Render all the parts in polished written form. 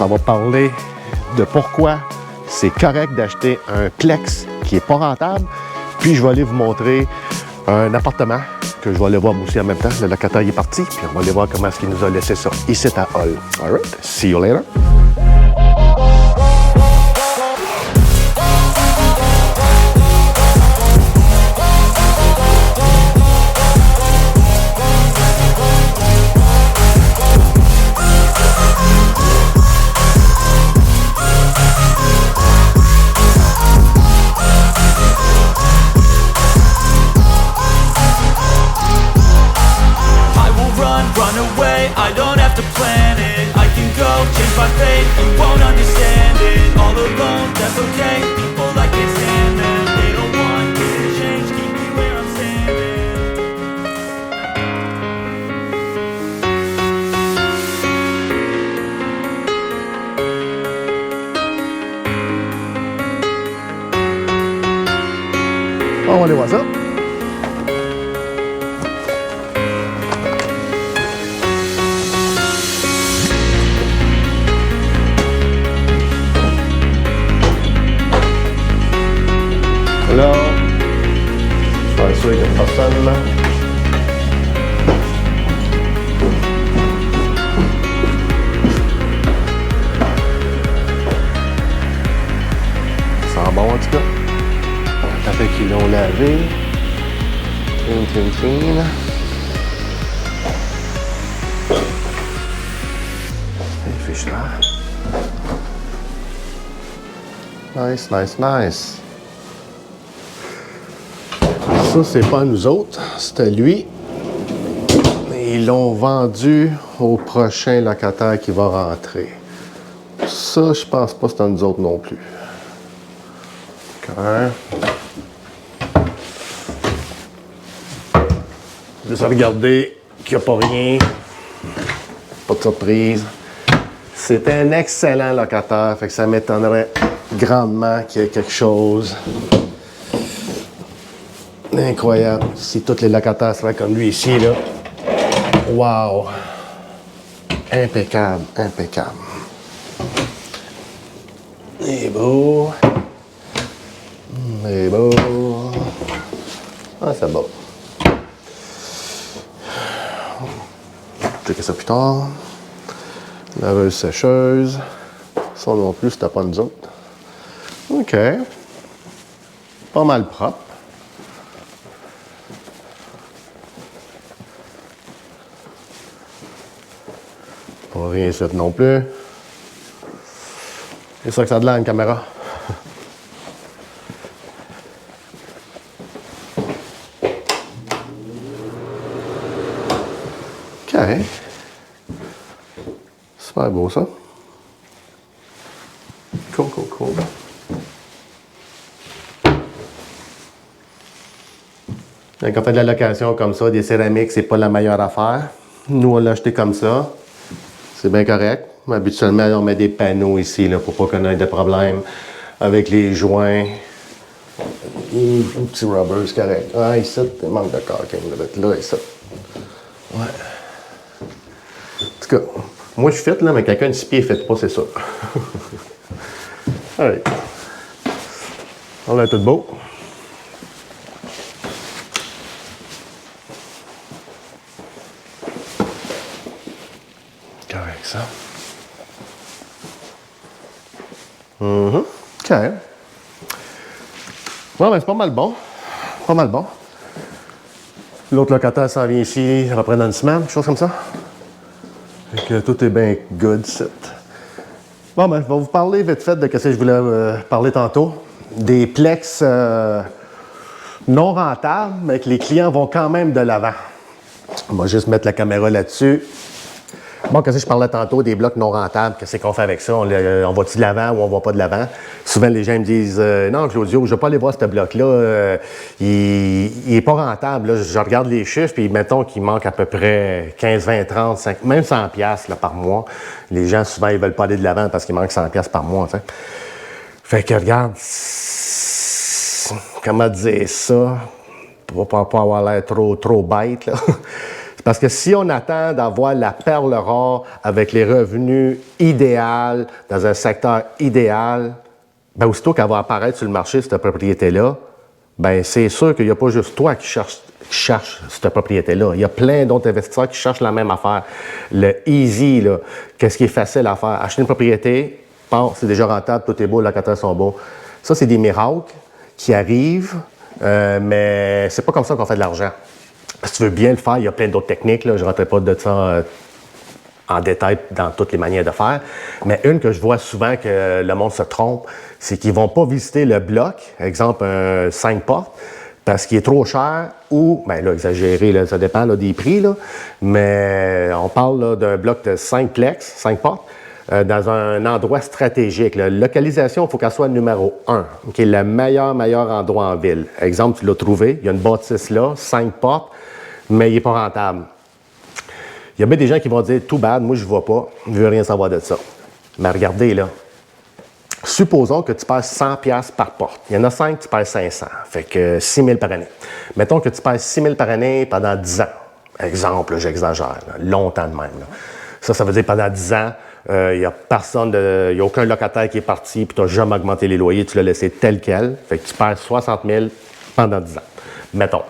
Ça va parler de pourquoi c'est correct d'acheter un Plex qui n'est pas rentable. Puis je vais aller vous montrer un appartement que je vais aller voir aussi en même temps. Le locataire est parti. Puis on va aller voir comment est-ce qu'il nous a laissé ça ici à Hull. All right. See you later. I don't have to plan it. I can go change my fate. You won't understand it. All alone, that's okay. People I can't stand them. They don't want me to change. Keep me where I'm standing. On va aller voir ça. Là, je suis sûr qu'il y a personne là. Ça sent bon en tout cas. Ça fait qu'ils l'ont lavé. Clean. Les fiches là. Nice. Ça, c'est pas à nous autres, c'est à lui. Ils l'ont vendu au prochain locataire qui va rentrer. Ça, je pense pas que c'est à nous autres non plus. Juste à regarder qu'il n'y a pas rien. Pas de surprise. C'est un excellent locataire, fait que ça m'étonnerait grandement qu'il y ait quelque chose. Incroyable. Si tous les locataires seraient comme lui ici, là. Wow! Impeccable. Il est beau. Ah, c'est beau. Checker ça plus tard. Laveuse sécheuse. Ça non plus, c'était pas nous autres. OK. Pas mal propre. Pas rien ici non plus. C'est ça que ça a de l'air, une caméra. OK. Super beau, ça. Cool. Quand on fait de la location comme ça, des céramiques, c'est pas la meilleure affaire. Nous, on l'a acheté comme ça. C'est bien correct. Habituellement, on met des panneaux ici là, pour pas qu'on ait de problème avec les joints. Un petit rubber, c'est correct. Ah, ici, il manque de caulking. Là, ici. Ouais. En tout cas, moi, je fit, là, mais quelqu'un de 6 pieds ne fit pas, c'est ça. Allez. On a tout beau. Correct, ça. OK. Bon, ben, c'est pas mal bon. L'autre locataire s'en vient ici, reprend dans une semaine, quelque chose comme ça. Fait que tout est bien good, c'est. Bon, ben, je vais vous parler vite fait de ce que je voulais parler tantôt. Des Plex non rentables, mais que les clients vont quand même de l'avant. On va juste mettre la caméra là-dessus. Bon, qu'est-ce que je parlais tantôt, des blocs non rentables, qu'est-ce qu'on fait avec ça? On va-tu de l'avant ou on va pas de l'avant? Souvent, les gens me disent non, Claudio, je ne vais pas aller voir ce bloc-là. Il n'est pas rentable. Là. Je regarde les chiffres, puis mettons qu'il manque à peu près 15, 20, 30, 5, même 100 piastres là, par mois. Les gens, souvent, ils ne veulent pas aller de l'avant parce qu'il manque 100 piastres par mois. T'sais. Fait que, regarde, comment dire ça? Pour pas avoir l'air trop bête, là. Parce que si on attend d'avoir la perle rare avec les revenus idéaux, dans un secteur idéal, ben aussitôt qu'elle va apparaître sur le marché, cette propriété-là, ben c'est sûr qu'il n'y a pas juste toi qui cherche cette propriété-là. Il y a plein d'autres investisseurs qui cherchent la même affaire. Le easy, là, qu'est-ce qui est facile à faire? Acheter une propriété, bon, c'est déjà rentable, tout est beau, les locataires sont beaux. Ça, c'est des miracles qui arrivent, mais c'est pas comme ça qu'on fait de l'argent. Si tu veux bien le faire, il y a plein d'autres techniques, là, je ne rentrerai pas de ça en détail dans toutes les manières de faire. Mais une que je vois souvent que le monde se trompe, c'est qu'ils ne vont pas visiter le bloc, exemple un 5 portes, parce qu'il est trop cher ou, bien là, exagéré, là, ça dépend là, des prix, là, mais on parle là, d'un bloc de 5 plex, 5 portes, dans un endroit stratégique. La localisation, il faut qu'elle soit numéro 1, qui est le meilleur endroit en ville. Exemple, tu l'as trouvé, il y a une bâtisse là, 5 portes, mais il n'est pas rentable. Il y a bien des gens qui vont dire « Too bad, moi je ne vois pas, je ne veux rien savoir de ça ». Mais regardez là, supposons que tu perds 100$ par porte. Il y en a 5, tu perds 500, fait que 6 000 par année. Mettons que tu perds 6 000 par année pendant 10 ans. Exemple, j'exagère, là, longtemps de même. Là. Ça veut dire pendant 10 ans, il n'y a personne, il n'y a aucun locataire qui est parti, puis tu n'as jamais augmenté les loyers, tu l'as laissé tel quel, fait que tu perds 60 000 pendant 10 ans. Mettons.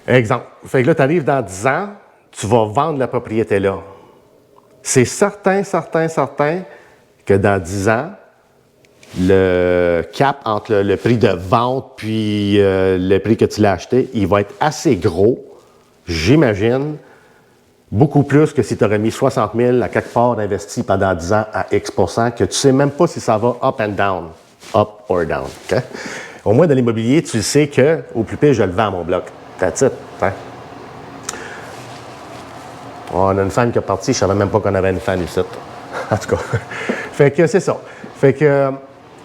Exemple. Fait que là, tu arrives dans 10 ans, tu vas vendre la propriété là. C'est certain que dans 10 ans, le cap entre le prix de vente puis le prix que tu l'as acheté, il va être assez gros, j'imagine, beaucoup plus que si tu aurais mis 60 000 à quelque part investi pendant 10 ans à X%, que tu ne sais même pas si ça va up and down, up or down. Okay? Au moins, dans l'immobilier, tu sais qu'au plus pire, je le vends à mon bloc. That's it. Hein? On a une fan qui est partie, je ne savais même pas qu'on avait une fan ici. En tout cas. Fait que c'est ça. Fait que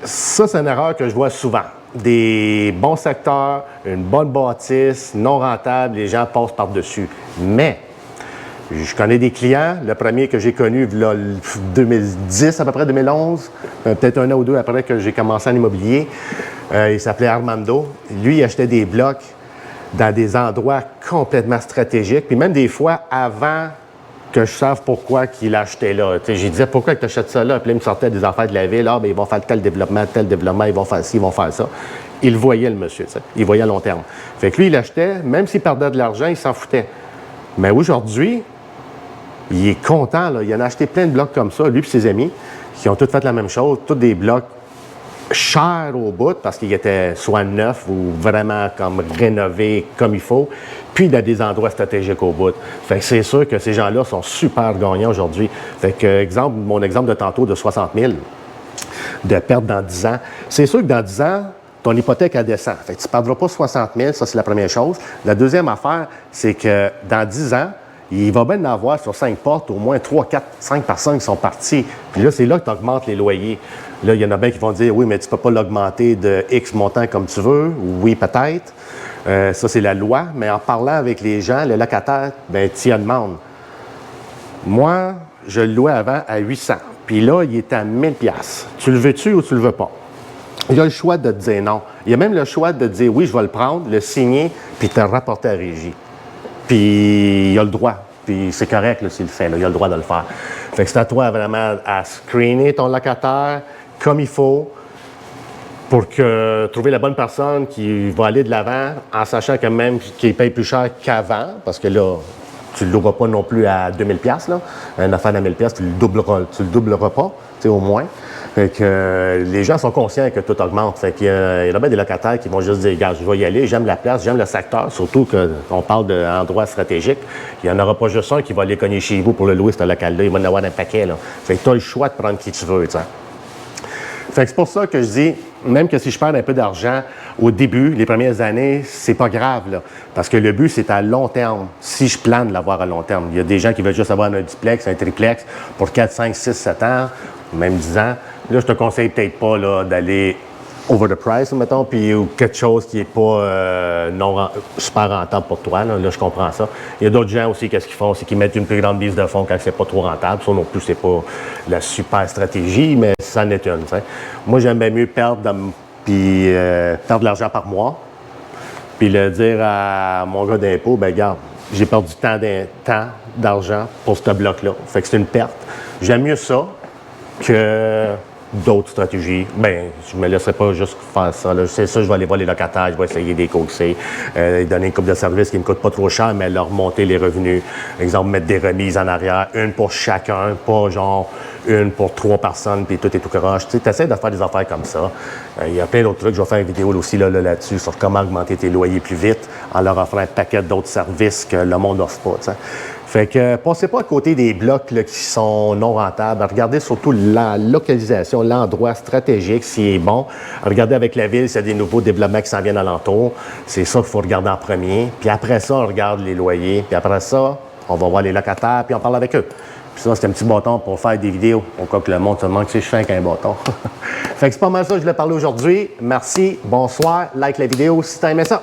ça, c'est une erreur que je vois souvent. Des bons secteurs, une bonne bâtisse, non rentable, les gens passent par-dessus. Mais, je connais des clients. Le premier que j'ai connu, là, 2010, à peu près 2011, peut-être un an ou deux après que j'ai commencé en immobilier, il s'appelait Armando. Lui, il achetait des blocs dans des endroits complètement stratégiques, puis même des fois avant que je sache pourquoi qu'il achetait là. J'ai dit pourquoi tu achètes ça là? Puis là, il me sortait des affaires de la ville. Ah, bien, ils vont faire tel développement, ils vont faire ci, ils vont faire ça. Il voyait le monsieur, t'sais. Il voyait à long terme. Fait que lui, il achetait, même s'il perdait de l'argent, il s'en foutait. Mais aujourd'hui, il est content, là. Il en a acheté plein de blocs comme ça, lui et ses amis, qui ont tous fait la même chose, tous des blocs chers au bout, parce qu'ils étaient soit neufs ou vraiment comme rénovés comme il faut, puis dans des endroits stratégiques au bout. Fait que c'est sûr que ces gens-là sont super gagnants aujourd'hui. Fait que, exemple, mon exemple de tantôt de 60 000 de perte dans 10 ans, c'est sûr que dans 10 ans, ton hypothèque, elle descend. Fait que tu ne perdras pas 60 000, ça c'est la première chose. La deuxième affaire, c'est que dans 10 ans, il va bien en avoir sur 5 portes, au moins 3, 4, 5 personnes qui sont parties. Puis là, c'est là que tu augmentes les loyers. Là, il y en a bien qui vont dire, oui, mais tu ne peux pas l'augmenter de X montant comme tu veux. Oui, peut-être. Ça, c'est la loi. Mais en parlant avec les gens, les locataires, bien, tu y en demandes. Moi, je le louais avant à 800. Puis là, il est à 1000 $. Tu le veux-tu ou tu le veux pas? Il y a le choix de te dire non. Il y a même le choix de te dire, oui, je vais le prendre, le signer, puis te rapporter à la régie. Puis il a le droit. Puis c'est correct s'il le fait. Là, il a le droit de le faire. Fait que c'est à toi vraiment à screener ton locataire comme il faut pour que trouver la bonne personne qui va aller de l'avant en sachant que même qu'il paye plus cher qu'avant, parce que là, tu ne le loueras pas non plus à 2000 $, là. Une affaire à 1000 $, tu le doubleras pas, tu sais, au moins. Fait que les gens sont conscients que tout augmente. Fait qu'il y a bien des locataires qui vont juste dire, regarde, je vais y aller, j'aime la place, j'aime le secteur, surtout qu'on parle d'endroits stratégiques. Il n'y en aura pas juste un qui va aller cogner chez vous pour le louer, ce local-là. Il va en avoir un paquet, là. Fait que tu as le choix de prendre qui tu veux, tu sais. Fait que c'est pour ça que je dis, même que si je perds un peu d'argent au début, les premières années, c'est pas grave, là. Parce que le but, c'est à long terme. Si je plane de l'avoir à long terme. Il y a des gens qui veulent juste avoir un duplex, un triplex pour 4, 5, 6, 7 ans, même 10 ans. Là, je te conseille peut-être pas là, d'aller over the price, mettons, puis ou quelque chose qui n'est pas super rentable pour toi. Là, je comprends ça. Il y a d'autres gens aussi, qu'est-ce qu'ils font? C'est qu'ils mettent une plus grande mise de fonds quand c'est pas trop rentable. Ça non plus, c'est pas la super stratégie, mais ça en est une. T'sais. Moi, j'aime bien mieux perdre de l'argent par mois, puis le dire à mon gars d'impôt, ben regarde, j'ai perdu tant d'argent pour ce bloc-là. Fait que c'est une perte. J'aime mieux ça que d'autres stratégies. Bien, je me laisserai pas juste faire ça. C'est ça, je vais aller voir les locataires, je vais essayer des coaxer, donner une coupe de service qui ne me coûte pas trop cher, mais leur monter les revenus. Exemple, mettre des remises en arrière, une pour chacun, pas genre une pour 3 personnes, puis tout est tout croche. Tu essaies de faire des affaires comme ça. Il y a plein d'autres trucs. Je vais faire une vidéo aussi là-dessus sur comment augmenter tes loyers plus vite en leur offrant un paquet d'autres services que le monde n'offre pas. T'sais. Fait que passez pas à côté des blocs là, qui sont non rentables. Regardez surtout la localisation, l'endroit stratégique, s'il est bon. Regardez avec la ville s'il y a des nouveaux développements qui s'en viennent alentour. C'est ça qu'il faut regarder en premier. Puis après ça, on regarde les loyers. Puis après ça, on va voir les locataires, puis on parle avec eux. Puis ça, c'est un petit bâton pour faire des vidéos. Au cas que le monde se demande ce que je fais avec un bâton. Fait que c'est pas mal ça que je voulais parler aujourd'hui. Merci, bonsoir, like la vidéo si t'as aimé ça.